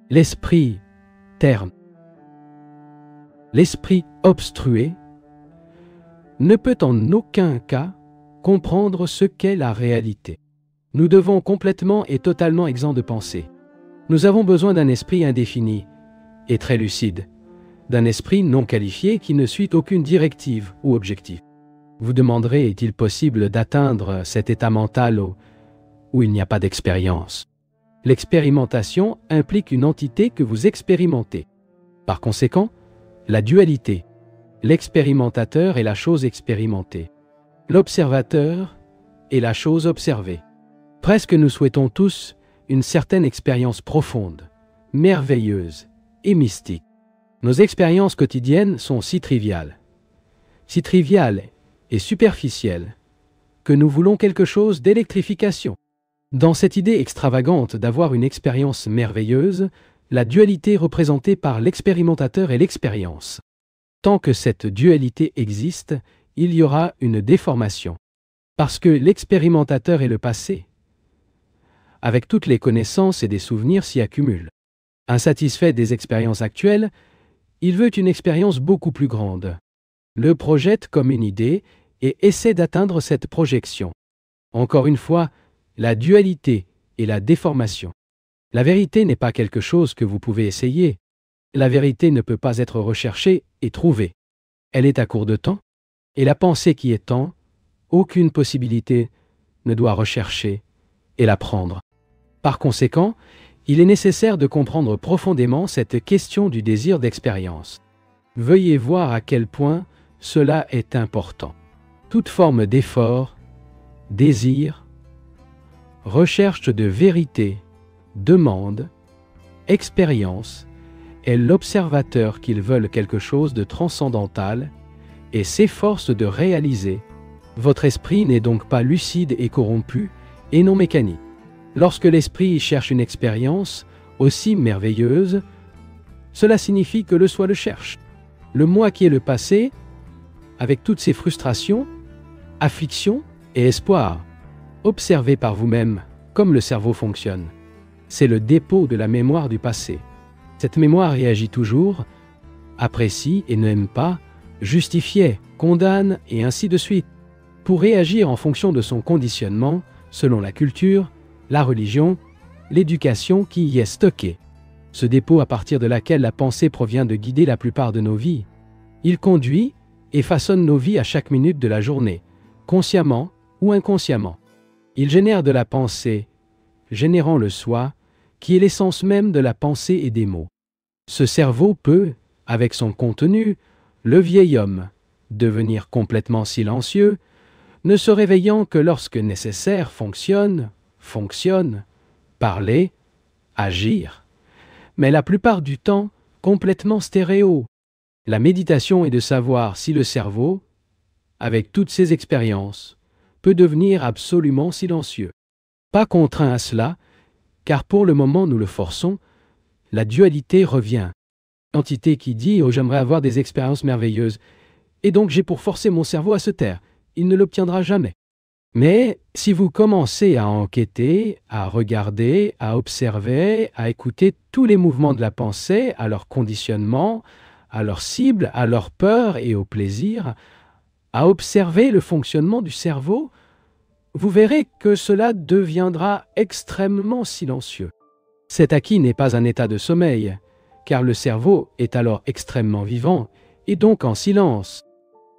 L'esprit terne, l'esprit obstrué, ne peut en aucun cas comprendre ce qu'est la réalité. Nous devons complètement et totalement exempts de pensée. Nous avons besoin d'un esprit indéfini et très lucide, d'un esprit non qualifié qui ne suit aucune directive ou objectif. Vous demanderez, est-il possible d'atteindre cet état mental où il n'y a pas d'expérience? L'expérimentation implique une entité que vous expérimentez. Par conséquent, la dualité, l'expérimentateur est la chose expérimentée, l'observateur est la chose observée. Presque nous souhaitons tous une certaine expérience profonde, merveilleuse et mystique. Nos expériences quotidiennes sont si triviales et superficielles, que nous voulons quelque chose d'électrification. Dans cette idée extravagante d'avoir une expérience merveilleuse, la dualité représentée par l'expérimentateur et l'expérience. Tant que cette dualité existe, il y aura une déformation. Parce que l'expérimentateur est le passé, avec toutes les connaissances et des souvenirs s'y accumulent. Insatisfait des expériences actuelles, il veut une expérience beaucoup plus grande. Le projette comme une idée et essaie d'atteindre cette projection. Encore une fois, la dualité et la déformation. La vérité n'est pas quelque chose que vous pouvez essayer. La vérité ne peut pas être recherchée et trouvée. Elle est à court de temps, et la pensée qui est temps, aucune possibilité ne doit rechercher et la prendre. Par conséquent, il est nécessaire de comprendre profondément cette question du désir d'expérience. Veuillez voir à quel point cela est important. Toute forme d'effort, désir, recherche de vérité, demande, expérience, est l'observateur qu'ils veulent quelque chose de transcendantal et s'efforce de réaliser. Votre esprit n'est donc pas lucide et corrompu et non mécanique. Lorsque l'esprit cherche une expérience aussi merveilleuse, cela signifie que le soi le cherche. Le moi qui est le passé, avec toutes ses frustrations, afflictions et espoirs, observez par vous-même comme le cerveau fonctionne. C'est le dépôt de la mémoire du passé. Cette mémoire réagit toujours, apprécie et n'aime pas, justifie, condamne et ainsi de suite. Pour réagir en fonction de son conditionnement, selon la culture, la religion, l'éducation qui y est stockée. Ce dépôt à partir de laquelle la pensée provient de guider la plupart de nos vies. Il conduit et façonne nos vies à chaque minute de la journée, consciemment ou inconsciemment. Il génère de la pensée, générant le soi, qui est l'essence même de la pensée et des mots. Ce cerveau peut, avec son contenu, le vieil homme, devenir complètement silencieux, ne se réveillant que lorsque nécessaire fonctionne, parler, agir, mais la plupart du temps complètement stéréo. La méditation est de savoir si le cerveau, avec toutes ses expériences, peut devenir absolument silencieux. Pas contraint à cela, car pour le moment nous le forçons, la dualité revient. L'entité qui dit « Oh, j'aimerais avoir des expériences merveilleuses, et donc j'ai pour forcer mon cerveau à se taire », il ne l'obtiendra jamais. Mais si vous commencez à enquêter, à regarder, à observer, à écouter tous les mouvements de la pensée, à leur conditionnement, à leur cible, à leur peur et au plaisir, à observer le fonctionnement du cerveau, vous verrez que cela deviendra extrêmement silencieux. Cet acquis n'est pas un état de sommeil, car le cerveau est alors extrêmement vivant et donc en silence.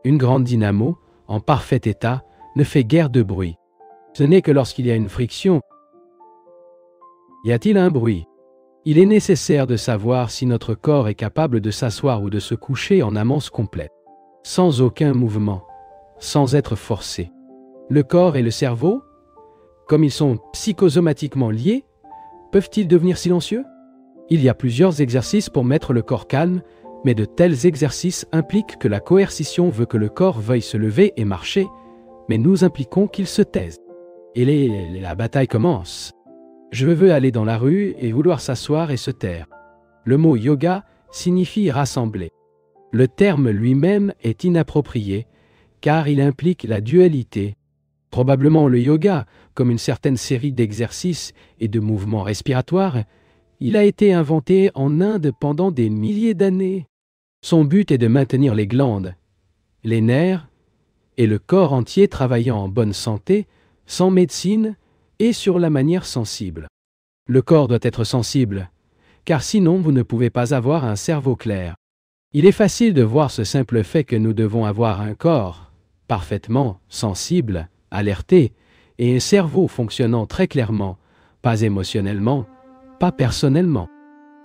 Une grande dynamo, en parfait état, ne fait guère de bruit. Ce n'est que lorsqu'il y a une friction. Y a-t-il un bruit? Il est nécessaire de savoir si notre corps est capable de s'asseoir ou de se coucher en amance complète, sans aucun mouvement, sans être forcé. Le corps et le cerveau, comme ils sont psychosomatiquement liés, peuvent-ils devenir silencieux? Il y a plusieurs exercices pour mettre le corps calme, mais de tels exercices impliquent que la coercition veut que le corps veuille se lever et marcher, mais nous impliquons qu'il se taise. Et la bataille commence. Je veux aller dans la rue et vouloir s'asseoir et se taire. Le mot yoga signifie rassembler. Le terme lui-même est inapproprié, car il implique la dualité. Probablement le yoga, comme une certaine série d'exercices et de mouvements respiratoires, Il a été inventé en Inde pendant des milliers d'années. Son but est de maintenir les glandes, les nerfs et le corps entier travaillant en bonne santé, sans médecine et sur la manière sensible. Le corps doit être sensible, car sinon vous ne pouvez pas avoir un cerveau clair. Il est facile de voir ce simple fait que nous devons avoir un corps parfaitement sensible, alerté, et un cerveau fonctionnant très clairement, pas émotionnellement, pas personnellement.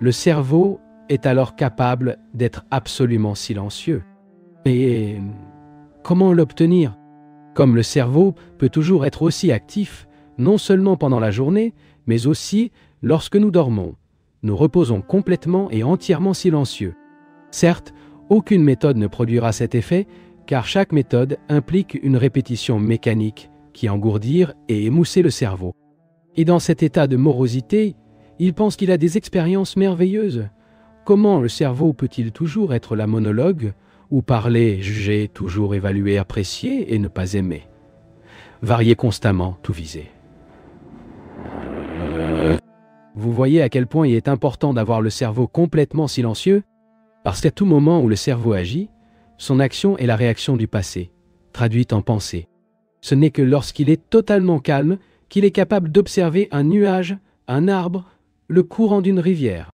Le cerveau est alors capable d'être absolument silencieux. Et comment l'obtenir? Comme le cerveau peut toujours être aussi actif, non seulement pendant la journée, mais aussi lorsque nous dormons. Nous reposons complètement et entièrement silencieux. Certes, aucune méthode ne produira cet effet, car chaque méthode implique une répétition mécanique qui engourdir et émousser le cerveau. Et dans cet état de morosité, il pense qu'il a des expériences merveilleuses. Comment le cerveau peut-il toujours être la monologue, ou parler, juger, toujours évaluer, apprécier et ne pas aimer? Varier constamment, tout viser. Vous voyez à quel point il est important d'avoir le cerveau complètement silencieux? Parce qu'à tout moment où le cerveau agit, son action est la réaction du passé, traduite en pensée. Ce n'est que lorsqu'il est totalement calme qu'il est capable d'observer un nuage, un arbre, le courant d'une rivière.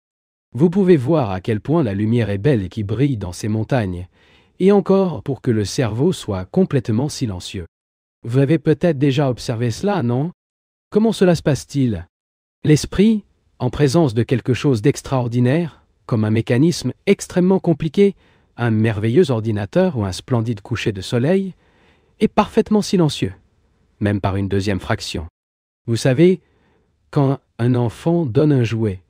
Vous pouvez voir à quel point la lumière est belle et qui brille dans ces montagnes, et encore pour que le cerveau soit complètement silencieux. Vous avez peut-être déjà observé cela, non? Comment cela se passe-t-il? L'esprit, en présence de quelque chose d'extraordinaire, comme un mécanisme extrêmement compliqué, un merveilleux ordinateur ou un splendide coucher de soleil, est parfaitement silencieux, même par une deuxième fraction. Vous savez, quand un enfant donne un jouet,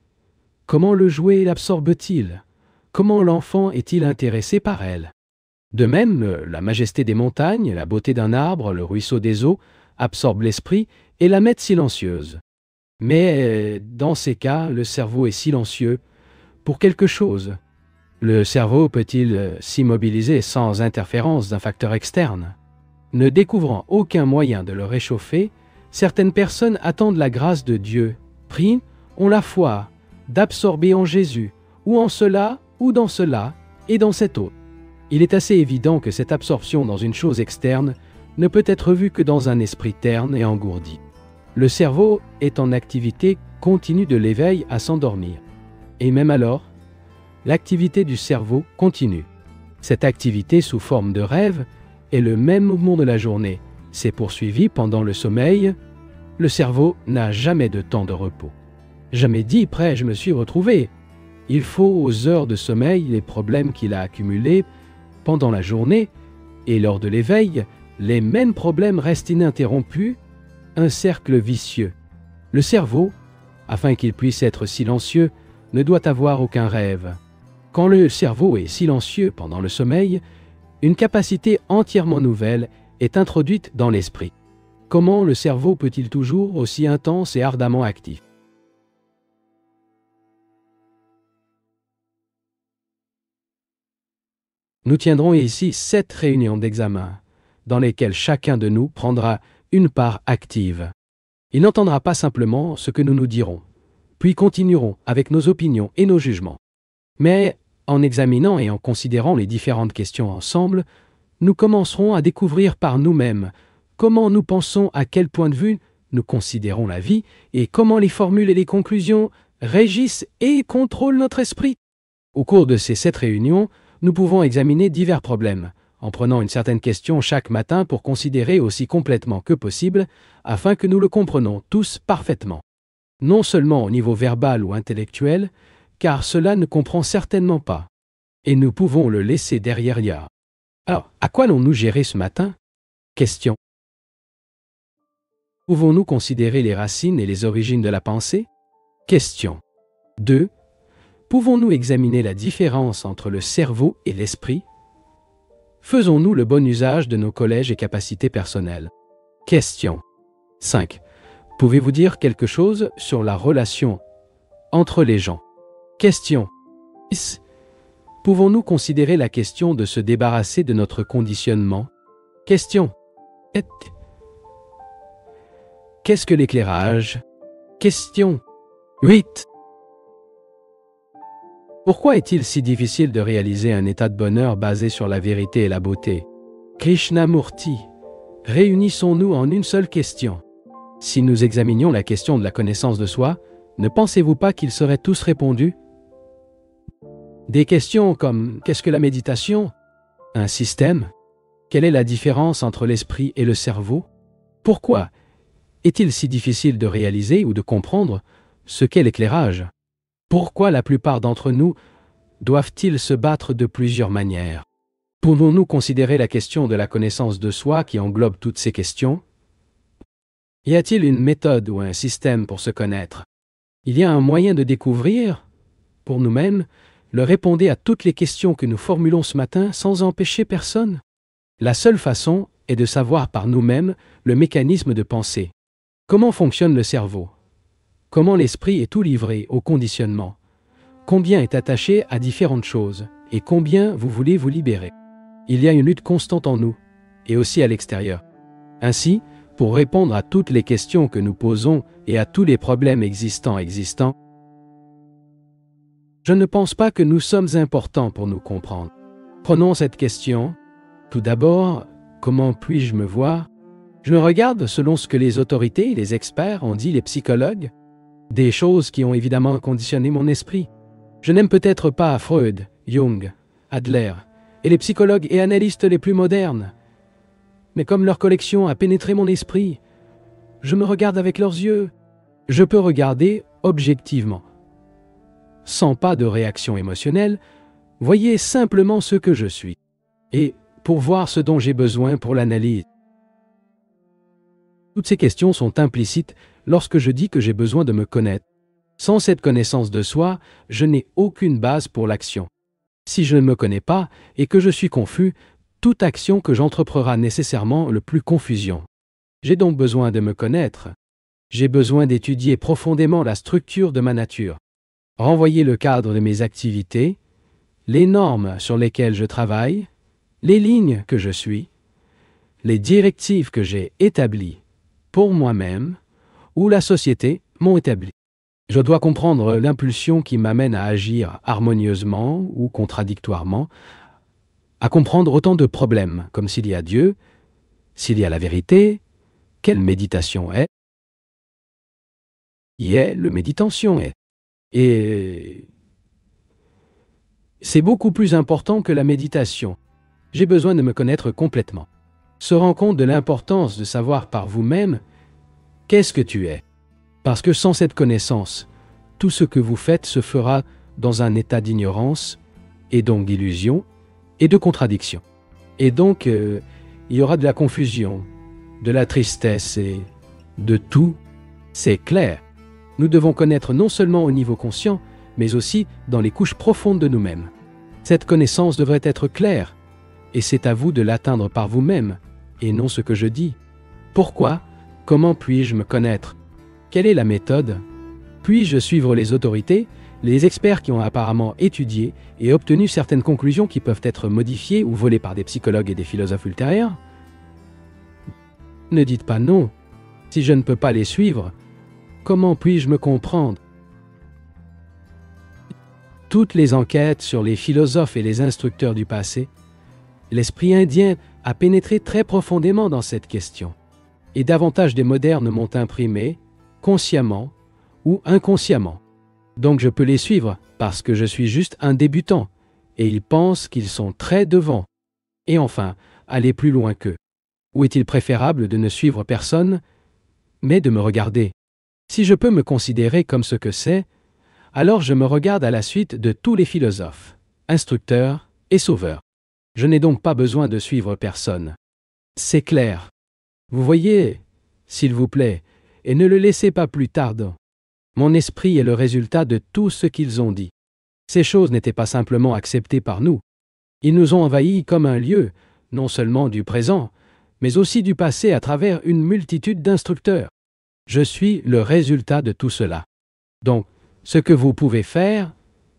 comment le jouet l'absorbe-t-il? Comment l'enfant est-il intéressé par elle? De même, la majesté des montagnes, la beauté d'un arbre, le ruisseau des eaux, absorbent l'esprit et la mettent silencieuse. Mais dans ces cas, le cerveau est silencieux pour quelque chose. Le cerveau peut-il s'immobiliser sans interférence d'un facteur externe? Ne découvrant aucun moyen de le réchauffer, certaines personnes attendent la grâce de Dieu, prient, ont la foi, d'absorber en Jésus, ou en cela, ou dans cela, et dans cet autre. Il est assez évident que cette absorption dans une chose externe ne peut être vue que dans un esprit terne et engourdi. Le cerveau est en activité continue de l'éveil à s'endormir. Et même alors, l'activité du cerveau continue. Cette activité sous forme de rêve est le même mouvement de la journée. C'est poursuivi pendant le sommeil. Le cerveau n'a jamais de temps de repos. Jamais dit, prêt, je me suis retrouvé. Il faut aux heures de sommeil les problèmes qu'il a accumulés pendant la journée, et lors de l'éveil, les mêmes problèmes restent ininterrompus, un cercle vicieux. Le cerveau, afin qu'il puisse être silencieux, ne doit avoir aucun rêve. Quand le cerveau est silencieux pendant le sommeil, une capacité entièrement nouvelle est introduite dans l'esprit. Comment le cerveau peut-il toujours aussi intense et ardemment actif? Nous tiendrons ici 7 réunions d'examen, dans lesquelles chacun de nous prendra une part active. Il n'entendra pas simplement ce que nous nous dirons, puis continuerons avec nos opinions et nos jugements. Mais en examinant et en considérant les différentes questions ensemble, nous commencerons à découvrir par nous-mêmes comment nous pensons, à quel point de vue nous considérons la vie et comment les formules et les conclusions régissent et contrôlent notre esprit. Au cours de ces 7 réunions, nous pouvons examiner divers problèmes, en prenant une certaine question chaque matin pour considérer aussi complètement que possible, afin que nous le comprenions tous parfaitement. Non seulement au niveau verbal ou intellectuel, car cela ne comprend certainement pas. Et nous pouvons le laisser derrière là. Alors, à quoi allons-nous gérer ce matin? Question. Pouvons-nous considérer les racines et les origines de la pensée? Question. 2. Pouvons-nous examiner la différence entre le cerveau et l'esprit? Faisons-nous le bon usage de nos collèges et capacités personnelles? Question. 5. Pouvez-vous dire quelque chose sur la relation entre les gens? Question. 6. Pouvons-nous considérer la question de se débarrasser de notre conditionnement? Question. 7. Qu'est-ce que l'éclairage? Question. 8. Pourquoi est-il si difficile de réaliser un état de bonheur basé sur la vérité et la beauté? Krishnamurti, réunissons-nous en une seule question. Si nous examinions la question de la connaissance de soi, ne pensez-vous pas qu'ils seraient tous répondus? Des questions comme « Qu'est-ce que la méditation? Un système? Quelle est la différence entre l'esprit et le cerveau? Pourquoi est-il si difficile de réaliser ou de comprendre ce qu'est l'éclairage? Pourquoi la plupart d'entre nous doivent-ils se battre de plusieurs manières? Pouvons-nous considérer la question de la connaissance de soi qui englobe toutes ces questions? Y a-t-il une méthode ou un système pour se connaître? Il y a un moyen de découvrir, pour nous-mêmes, le répondre à toutes les questions que nous formulons ce matin sans empêcher personne? La seule façon est de savoir par nous-mêmes le mécanisme de pensée. Comment fonctionne le cerveau? Comment l'esprit est tout livré au conditionnement? Combien est attaché à différentes choses? Et combien vous voulez vous libérer? Il y a une lutte constante en nous, et aussi à l'extérieur. Ainsi, pour répondre à toutes les questions que nous posons et à tous les problèmes existants, je ne pense pas que nous sommes importants pour nous comprendre. Prenons cette question. Tout d'abord, comment puis-je me voir? Je me regarde selon ce que les autorités, les experts ont dit, les psychologues, des choses qui ont évidemment conditionné mon esprit. Je n'aime peut-être pas Freud, Jung, Adler et les psychologues et analystes les plus modernes. Mais comme leur collection a pénétré mon esprit, je me regarde avec leurs yeux. Je peux regarder objectivement. Sans pas de réaction émotionnelle, voyez simplement ce que je suis. Et pour voir ce dont j'ai besoin pour l'analyse. Toutes ces questions sont implicites lorsque je dis que j'ai besoin de me connaître. Sans cette connaissance de soi, je n'ai aucune base pour l'action. Si je ne me connais pas et que je suis confus, toute action que j'entreprendrai nécessairement le plus confusion. J'ai donc besoin de me connaître. J'ai besoin d'étudier profondément la structure de ma nature. Renvoyer le cadre de mes activités, les normes sur lesquelles je travaille, les lignes que je suis, les directives que j'ai établies pour moi-même ou la société m'ont établi. Je dois comprendre l'impulsion qui m'amène à agir harmonieusement ou contradictoirement, à comprendre autant de problèmes, comme s'il y a Dieu, s'il y a la vérité, quelle méditation est, le méditation est. Et c'est beaucoup plus important que la méditation. J'ai besoin de me connaître complètement. Se rendre compte de l'importance de savoir par vous-même qu'est-ce que tu es. Parce que sans cette connaissance, tout ce que vous faites se fera dans un état d'ignorance, et donc d'illusion, et de contradiction. Et donc, il y aura de la confusion, de la tristesse et de tout. C'est clair. Nous devons connaître non seulement au niveau conscient, mais aussi dans les couches profondes de nous-mêmes. Cette connaissance devrait être claire, et c'est à vous de l'atteindre par vous-même, et non ce que je dis. Pourquoi? Comment puis-je me connaître? Quelle est la méthode? Puis-je suivre les autorités, les experts qui ont apparemment étudié et obtenu certaines conclusions qui peuvent être modifiées ou volées par des psychologues et des philosophes ultérieurs? Ne dites pas non. Si je ne peux pas les suivre, comment puis-je me comprendre? Toutes les enquêtes sur les philosophes et les instructeurs du passé, l'esprit indien a pénétré très profondément dans cette question. Et davantage des modernes m'ont imprimé, consciemment ou inconsciemment. Donc je peux les suivre parce que je suis juste un débutant et ils pensent qu'ils sont très devant. Et enfin, aller plus loin qu'eux. Ou est-il préférable de ne suivre personne, mais de me regarder? Si je peux me considérer comme ce que c'est, alors je me regarde à la suite de tous les philosophes, instructeurs et sauveurs. Je n'ai donc pas besoin de suivre personne. C'est clair. Vous voyez, s'il vous plaît, et ne le laissez pas plus tard. Mon esprit est le résultat de tout ce qu'ils ont dit. Ces choses n'étaient pas simplement acceptées par nous. Ils nous ont envahis comme un lieu, non seulement du présent, mais aussi du passé à travers une multitude d'instructeurs. Je suis le résultat de tout cela. Donc, ce que vous pouvez faire,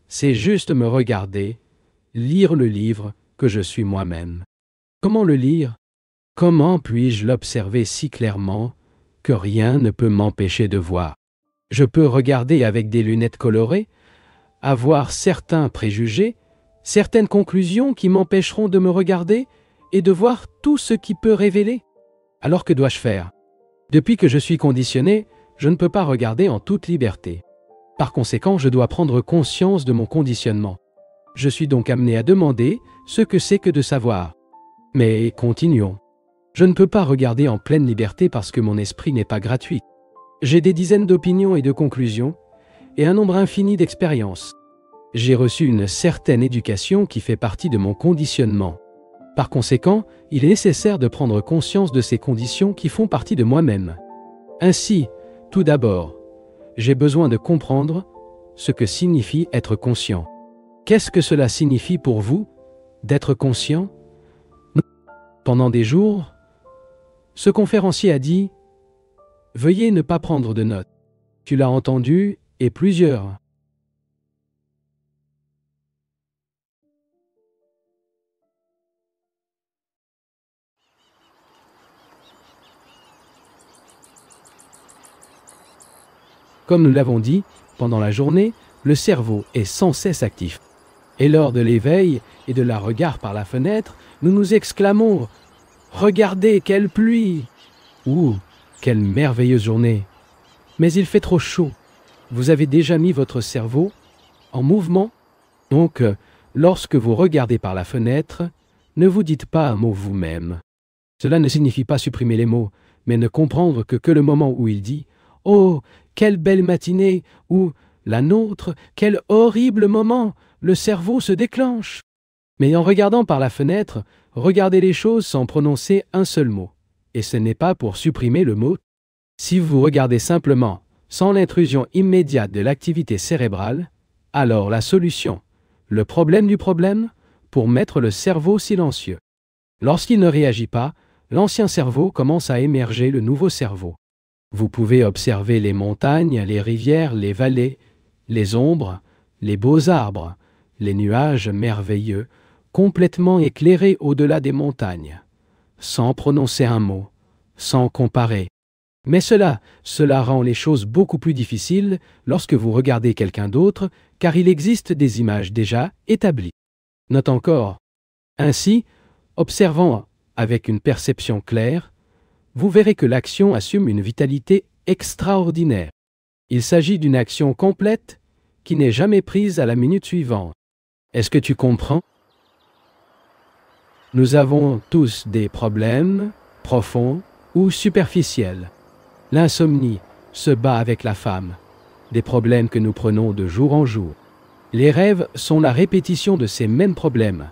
c'est juste me regarder, lire le livre que je suis moi-même. Comment le lire? Comment puis-je l'observer si clairement que rien ne peut m'empêcher de voir? Je peux regarder avec des lunettes colorées, avoir certains préjugés, certaines conclusions qui m'empêcheront de me regarder et de voir tout ce qui peut révéler. Alors que dois-je faire? Depuis que je suis conditionné, je ne peux pas regarder en toute liberté. Par conséquent, je dois prendre conscience de mon conditionnement. Je suis donc amené à demander ce que c'est que de savoir. Mais continuons. Je ne peux pas regarder en pleine liberté parce que mon esprit n'est pas gratuit. J'ai des dizaines d'opinions et de conclusions, et un nombre infini d'expériences. J'ai reçu une certaine éducation qui fait partie de mon conditionnement. Par conséquent, il est nécessaire de prendre conscience de ces conditions qui font partie de moi-même. Ainsi, tout d'abord, j'ai besoin de comprendre ce que signifie être conscient. Qu'est-ce que cela signifie pour vous, d'être conscient? Pendant des jours, ce conférencier a dit « Veuillez ne pas prendre de notes ». Tu l'as entendu et plusieurs. Comme nous l'avons dit, pendant la journée, le cerveau est sans cesse actif. Et lors de l'éveil et de la regard par la fenêtre, nous nous exclamons « Regardez, quelle pluie !» ou « Quelle merveilleuse journée !» Mais il fait trop chaud. Vous avez déjà mis votre cerveau en mouvement? Donc, lorsque vous regardez par la fenêtre, ne vous dites pas un mot vous-même. Cela ne signifie pas supprimer les mots, mais ne comprendre que le moment où il dit « Oh, quelle belle matinée !» ou « La nôtre, quel horrible moment !» le cerveau se déclenche. Mais en regardant par la fenêtre, regardez les choses sans prononcer un seul mot. Et ce n'est pas pour supprimer le mot. Si vous regardez simplement, sans l'intrusion immédiate de l'activité cérébrale, alors la solution, le problème du problème, pour mettre le cerveau silencieux. Lorsqu'il ne réagit pas, l'ancien cerveau commence à émerger le nouveau cerveau. Vous pouvez observer les montagnes, les rivières, les vallées, les ombres, les beaux arbres, les nuages merveilleux, complètement éclairés au-delà des montagnes, sans prononcer un mot, sans comparer. Mais cela rend les choses beaucoup plus difficiles lorsque vous regardez quelqu'un d'autre, car il existe des images déjà établies. Note encore. Ainsi, observant avec une perception claire, vous verrez que l'action assume une vitalité extraordinaire. Il s'agit d'une action complète qui n'est jamais prise à la minute suivante. Est-ce que tu comprends? Nous avons tous des problèmes profonds ou superficiels. L'insomnie se bat avec la femme, des problèmes que nous prenons de jour en jour. Les rêves sont la répétition de ces mêmes problèmes,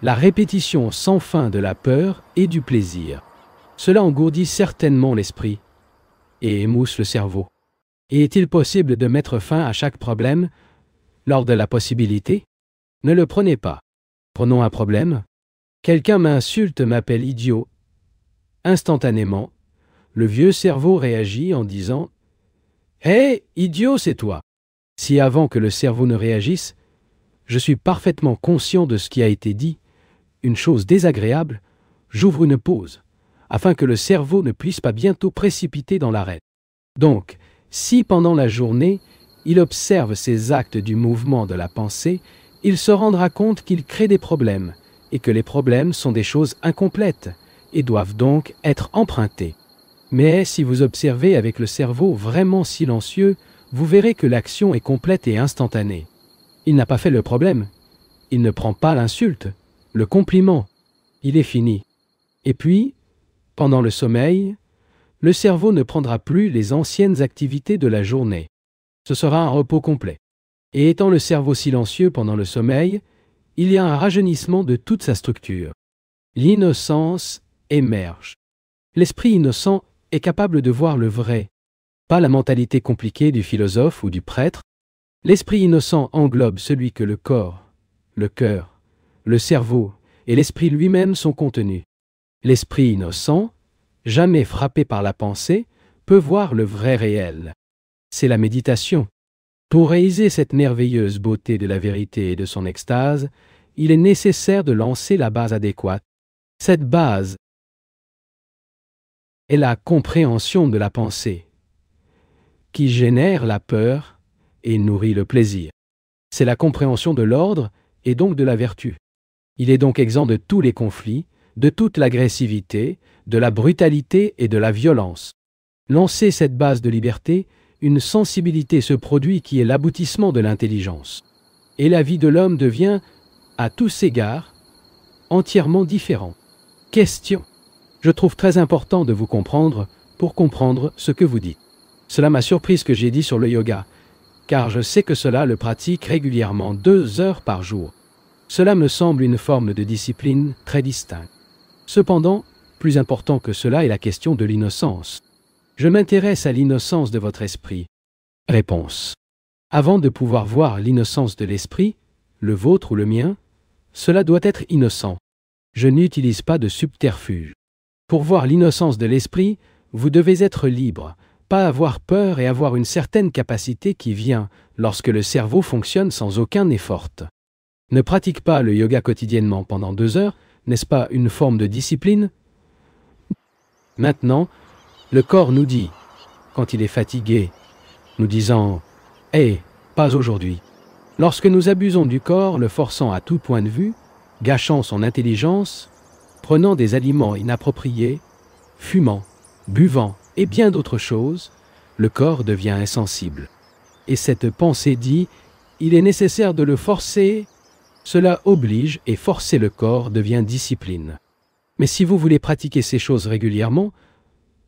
la répétition sans fin de la peur et du plaisir. Cela engourdit certainement l'esprit et émousse le cerveau. Et est-il possible de mettre fin à chaque problème lors de la possibilité? Ne le prenez pas. Prenons un problème. Quelqu'un m'insulte, m'appelle idiot. Instantanément, le vieux cerveau réagit en disant « Hé, idiot, c'est toi !» Si avant que le cerveau ne réagisse, je suis parfaitement conscient de ce qui a été dit, une chose désagréable, j'ouvre une pause, afin que le cerveau ne puisse pas bientôt précipiter dans l'arrêt. Donc, si pendant la journée, il observe ces actes du mouvement de la pensée, il se rendra compte qu'il crée des problèmes, et que les problèmes sont des choses incomplètes, et doivent donc être empruntés. Mais si vous observez avec le cerveau vraiment silencieux, vous verrez que l'action est complète et instantanée. Il n'a pas fait le problème. Il ne prend pas l'insulte, le compliment. Il est fini. Et puis, pendant le sommeil, le cerveau ne prendra plus les anciennes activités de la journée. Ce sera un repos complet. Et étant le cerveau silencieux pendant le sommeil, il y a un rajeunissement de toute sa structure. L'innocence émerge. L'esprit innocent est capable de voir le vrai, pas la mentalité compliquée du philosophe ou du prêtre. L'esprit innocent englobe celui que le corps, le cœur, le cerveau et l'esprit lui-même sont contenus. L'esprit innocent, jamais frappé par la pensée, peut voir le vrai réel. C'est la méditation. Pour réaliser cette merveilleuse beauté de la vérité et de son extase, il est nécessaire de lancer la base adéquate. Cette base est la compréhension de la pensée, qui génère la peur et nourrit le plaisir. C'est la compréhension de l'ordre et donc de la vertu. Il est donc exempt de tous les conflits, de toute l'agressivité, de la brutalité et de la violence. Lancez cette base de liberté, une sensibilité se produit qui est l'aboutissement de l'intelligence. Et la vie de l'homme devient, à tous égards, entièrement différente. Question. Je trouve très important de vous comprendre pour comprendre ce que vous dites. Cela m'a surpris ce que j'ai dit sur le yoga, car je sais que cela le pratique régulièrement 2 heures par jour. Cela me semble une forme de discipline très distincte. Cependant, plus important que cela est la question de l'innocence. Je m'intéresse à l'innocence de votre esprit. Réponse. Avant de pouvoir voir l'innocence de l'esprit, le vôtre ou le mien, cela doit être innocent. Je n'utilise pas de subterfuge. Pour voir l'innocence de l'esprit, vous devez être libre, pas avoir peur et avoir une certaine capacité qui vient lorsque le cerveau fonctionne sans aucun effort. Ne pratique pas le yoga quotidiennement pendant 2 heures, n'est-ce pas une forme de discipline? Maintenant, le corps nous dit, quand il est fatigué, nous disant « Hey, pas aujourd'hui ». Lorsque nous abusons du corps, le forçant à tout point de vue, gâchant son intelligence, prenant des aliments inappropriés, fumant, buvant et bien d'autres choses, le corps devient insensible. Et cette pensée dit « Il est nécessaire de le forcer ». Cela oblige et forcer le corps devient discipline. Mais si vous voulez pratiquer ces choses régulièrement,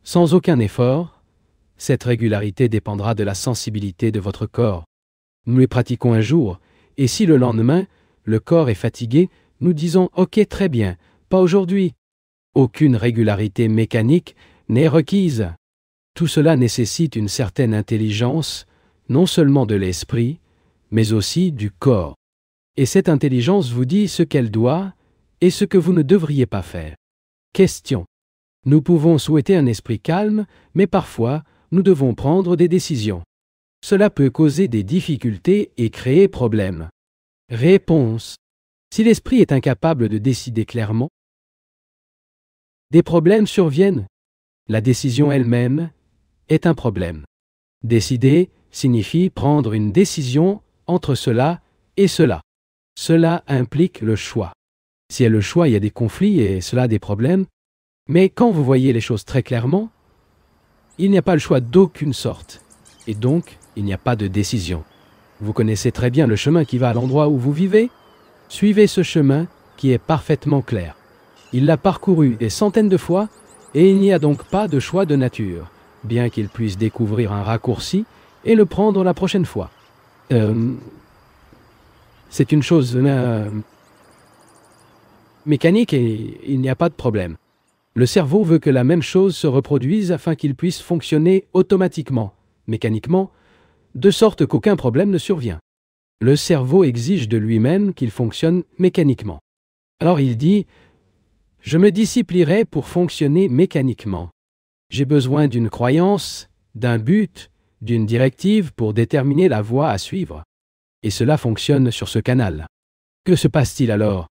sans aucun effort, cette régularité dépendra de la sensibilité de votre corps. Nous les pratiquons un jour, et si le lendemain, le corps est fatigué, nous disons « Ok, très bien, pas aujourd'hui ». Aucune régularité mécanique n'est requise. Tout cela nécessite une certaine intelligence, non seulement de l'esprit, mais aussi du corps. Et cette intelligence vous dit ce qu'elle doit et ce que vous ne devriez pas faire. Question. Nous pouvons souhaiter un esprit calme, mais parfois, nous devons prendre des décisions. Cela peut causer des difficultés et créer problème. Réponse. Si l'esprit est incapable de décider clairement, des problèmes surviennent. La décision elle-même est un problème. Décider signifie prendre une décision entre cela et cela. Cela implique le choix. Si il y a le choix, il y a des conflits et cela a des problèmes. Mais quand vous voyez les choses très clairement, il n'y a pas le choix d'aucune sorte. Et donc, il n'y a pas de décision. Vous connaissez très bien le chemin qui va à l'endroit où vous vivez. Suivez ce chemin qui est parfaitement clair. Il l'a parcouru des centaines de fois et il n'y a donc pas de choix de nature, bien qu'il puisse découvrir un raccourci et le prendre la prochaine fois. C'est une chose mécanique et il n'y a pas de problème. Le cerveau veut que la même chose se reproduise afin qu'il puisse fonctionner automatiquement, mécaniquement, de sorte qu'aucun problème ne survient. Le cerveau exige de lui-même qu'il fonctionne mécaniquement. Alors il dit « Je me disciplinerai pour fonctionner mécaniquement. J'ai besoin d'une croyance, d'un but, d'une directive pour déterminer la voie à suivre. Et cela fonctionne sur ce canal. Que se passe-t-il alors?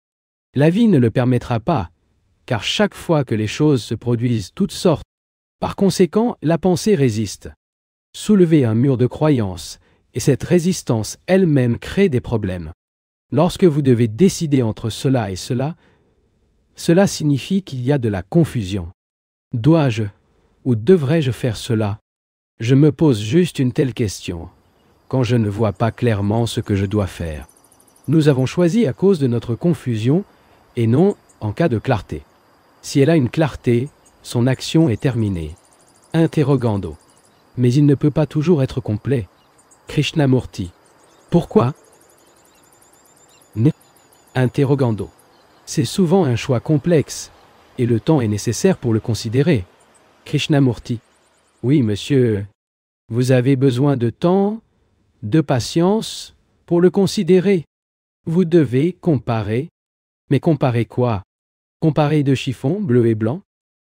La vie ne le permettra pas, car chaque fois que les choses se produisent toutes sortes, par conséquent, la pensée résiste. Soulevez un mur de croyance, et cette résistance elle-même crée des problèmes. Lorsque vous devez décider entre cela et cela, cela signifie qu'il y a de la confusion. Dois-je ou devrais-je faire cela? Je me pose juste une telle question, quand je ne vois pas clairement ce que je dois faire. Nous avons choisi à cause de notre confusion et non en cas de clarté. Si elle a une clarté, son action est terminée. Interrogando. Mais il ne peut pas toujours être complet. Krishnamurti. Pourquoi? Interrogando. C'est souvent un choix complexe, et le temps est nécessaire pour le considérer. Krishnamurti. Oui, monsieur. Vous avez besoin de temps, de patience, pour le considérer. Vous devez comparer. Mais comparer quoi? Comparer deux chiffons, bleu et blanc?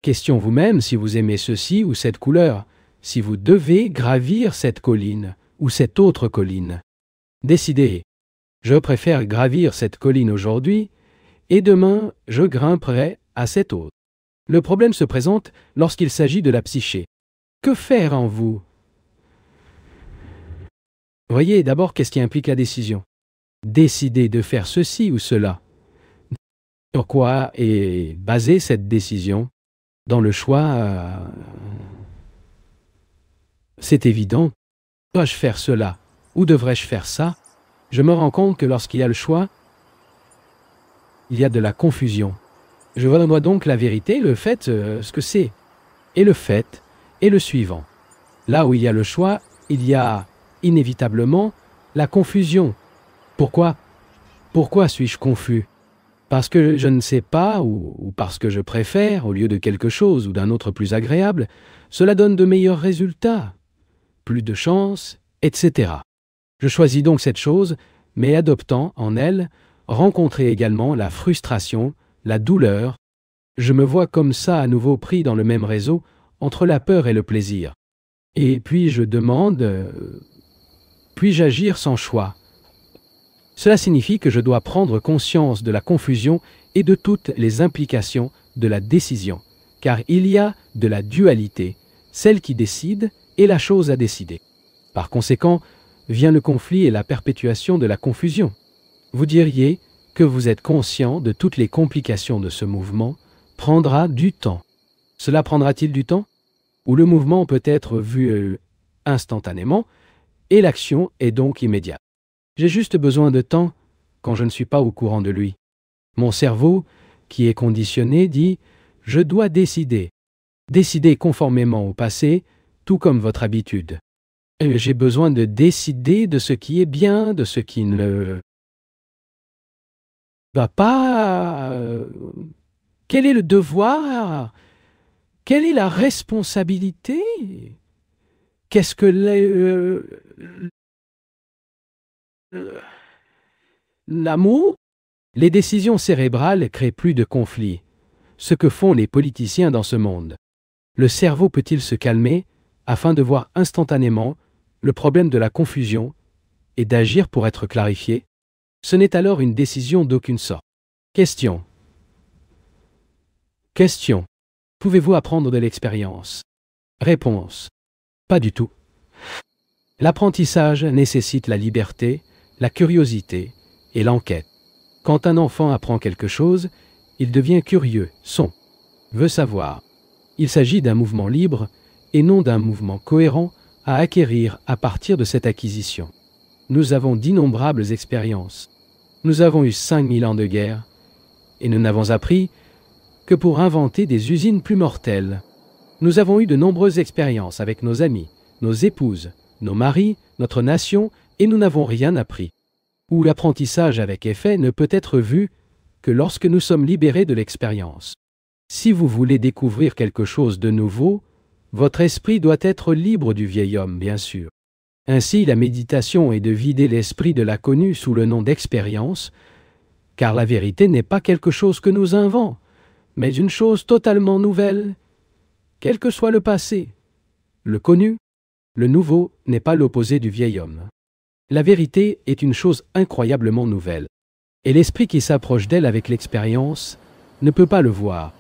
Question vous-même si vous aimez ceci ou cette couleur, si vous devez gravir cette colline ou cette autre colline. Décidez. Je préfère gravir cette colline aujourd'hui, et demain je grimperai à cette autre. Le problème se présente lorsqu'il s'agit de la psyché. Que faire en vous? Voyez d'abord qu'est-ce qui implique la décision. décider de faire ceci ou cela. Sur quoi est basée cette décision? Dans le choix, c'est évident. Dois-je faire cela ou devrais-je faire ça? Je me rends compte que lorsqu'il y a le choix, il y a de la confusion. Je vois donc la vérité, le fait, ce que c'est. Et le fait est le suivant. Là où il y a le choix, il y a inévitablement la confusion. Pourquoi? Pourquoi suis-je confus? Parce que je ne sais pas ou parce que je préfère, au lieu de quelque chose ou d'un autre plus agréable, cela donne de meilleurs résultats, plus de chance, etc. Je choisis donc cette chose, mais adoptant en elle, rencontrer également la frustration, la douleur. Je me vois comme ça à nouveau pris dans le même réseau entre la peur et le plaisir. Et puis je demande, puis-je agir sans choix? Cela signifie que je dois prendre conscience de la confusion et de toutes les implications de la décision, car il y a de la dualité, celle qui décide et la chose à décider. Par conséquent, vient le conflit et la perpétuation de la confusion. Vous diriez que vous êtes conscient de toutes les complications de ce mouvement prendra du temps. Cela prendra-t-il du temps? Ou le mouvement peut être vu instantanément et l'action est donc immédiate. J'ai juste besoin de temps quand je ne suis pas au courant de lui. Mon cerveau, qui est conditionné, dit « je dois décider ». Décider conformément au passé, tout comme votre habitude. J'ai besoin de décider de ce qui est bien, de ce qui ne va pas. Quel est le devoir? Quelle est la responsabilité? Qu'est-ce que l'amour? Les décisions cérébrales créent plus de conflits. Ce que font les politiciens dans ce monde. Le cerveau peut-il se calmer afin de voir instantanément le problème de la confusion et d'agir pour être clarifié? Ce n'est alors une décision d'aucune sorte. Question. Question. Pouvez-vous apprendre de l'expérience? Réponse. Pas du tout. L'apprentissage nécessite la liberté, la curiosité et l'enquête. Quand un enfant apprend quelque chose, il devient curieux, veut savoir. Il s'agit d'un mouvement libre et non d'un mouvement cohérent à acquérir à partir de cette acquisition. Nous avons d'innombrables expériences. Nous avons eu 5000 ans de guerre et nous n'avons appris que pour inventer des usines plus mortelles. Nous avons eu de nombreuses expériences avec nos amis, nos épouses, nos maris, notre nation, et nous n'avons rien appris. Ou l'apprentissage avec effet ne peut être vu que lorsque nous sommes libérés de l'expérience. Si vous voulez découvrir quelque chose de nouveau, votre esprit doit être libre du vieil homme, bien sûr. Ainsi, la méditation est de vider l'esprit de l'inconnu sous le nom d'expérience, car la vérité n'est pas quelque chose que nous inventons, mais une chose totalement nouvelle, quel que soit le passé. Le connu, le nouveau n'est pas l'opposé du vieil homme. La vérité est une chose incroyablement nouvelle, et l'esprit qui s'approche d'elle avec l'expérience ne peut pas le voir,